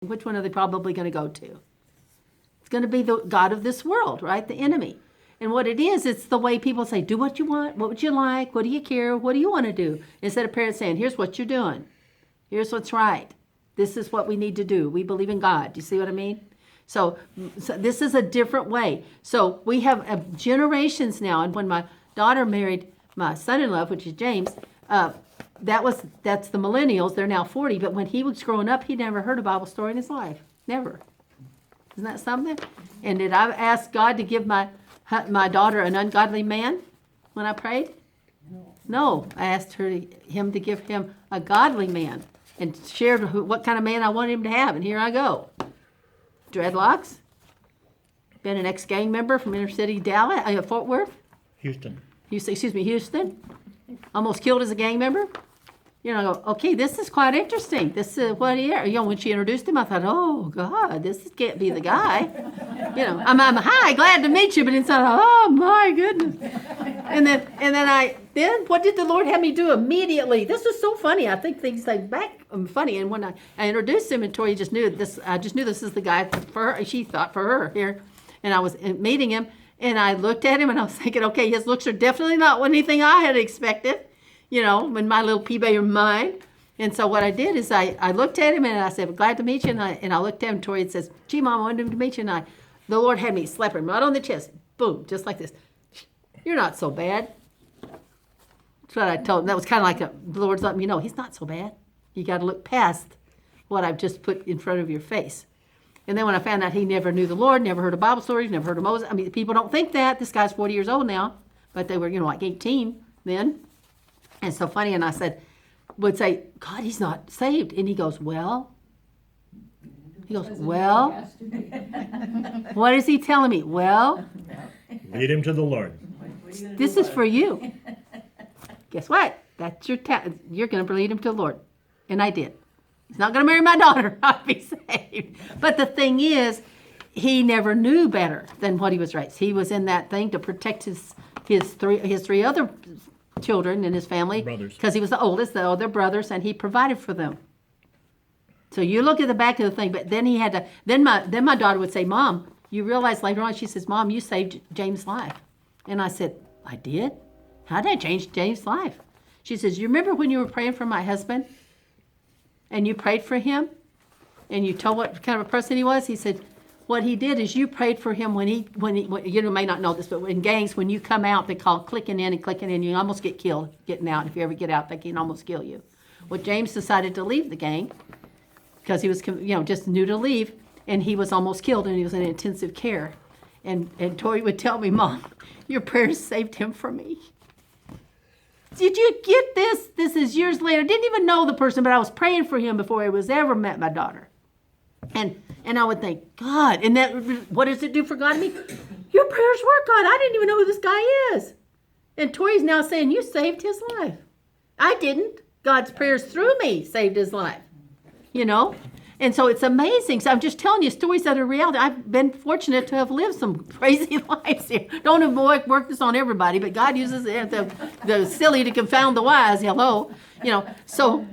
Which one are they probably going to go to? It's going to be the god of this world, right? The enemy. And what it is, it's the way people say, do what you want. What would you like? What do you care? What do you want to do? Instead of parents saying, here's what you're doing. Here's what's right. This is what we need to do. We believe in God. Do you see what I mean? So this is a different way. So we have generations now. And when my daughter married my son-in-law, which is James, that's the millennials. They're now 40. But when he was growing up, he never heard a Bible story in his life. Never. Isn't that something? And did I ask God to give my daughter an ungodly man when I prayed? No. I asked him to give him a godly man and shared what kind of man I wanted him to have. And here I go. Dreadlocks. Been an ex-gang member from inner city Dallas, Fort Worth. Houston. Houston. Almost killed as a gang member. You know, I go, okay, this is quite interesting. This is what when she introduced him, I thought, oh God, this can't be the guy. I'm hi, glad to meet you, but inside, oh my goodness. And then what did the Lord have me do immediately? This was so funny. I think things like back funny. And when I introduced him, and Tori just knew this. I just knew this is the guy for her. She thought for her here, and I was meeting him, and I looked at him, and I was thinking, okay, his looks are definitely not anything I had expected. In my little pea-bayer mind. And so what I did is I looked at him and I said, glad to meet you. And I looked at him, Tori, and says, gee, Mom, I wanted him to meet you. And the Lord had me slap him right on the chest. Boom, just like this. You're not so bad. That's what I told him. That was kind of like the Lord's letting me know, he's not so bad. You got to look past what I've just put in front of your face. And then when I found out he never knew the Lord, never heard of Bible stories, never heard of Moses. I mean, people don't think that. This guy's 40 years old now. But they were, like 18 then. And so funny, and I would say, God, he's not saved. And he goes, well. What is he telling me? Well. Lead him to the Lord. This is for you. Guess what? That's your you're going to lead him to the Lord. And I did. He's not going to marry my daughter. I'll be saved. But the thing is, he never knew better than what he was raised. He was in that thing to protect his three other children in his family, because he was the oldest, the other brothers, and he provided for them. So you look at the back of the thing, but then he had to. Then my daughter would say, "Mom, you realize later on?" She says, "Mom, you saved James' life," and I said, "I did. How did I change James' life?" She says, "You remember when you were praying for my husband, and you prayed for him, and you told what kind of a person he was?" He said, what he did is you prayed for him when he you may not know this, but in gangs, when you come out, they call clicking in, you almost get killed getting out. If you ever get out, they can almost kill you. Well, James decided to leave the gang because he was, just new to leave, and he was almost killed, and he was in intensive care. And Tori would tell me, Mom, your prayers saved him for me. Did you get this? This is years later. Didn't even know the person, but I was praying for him before he was ever met my daughter. And I would think, God, and that, what does it do for God and me? Your prayers work, God. I didn't even know who this guy is. And Tori's now saying, you saved his life. I didn't. God's prayers through me saved his life. And so it's amazing. So I'm just telling you stories that are reality. I've been fortunate to have lived some crazy lives here. Don't work this on everybody, but God uses the silly to confound the wise. Hello. So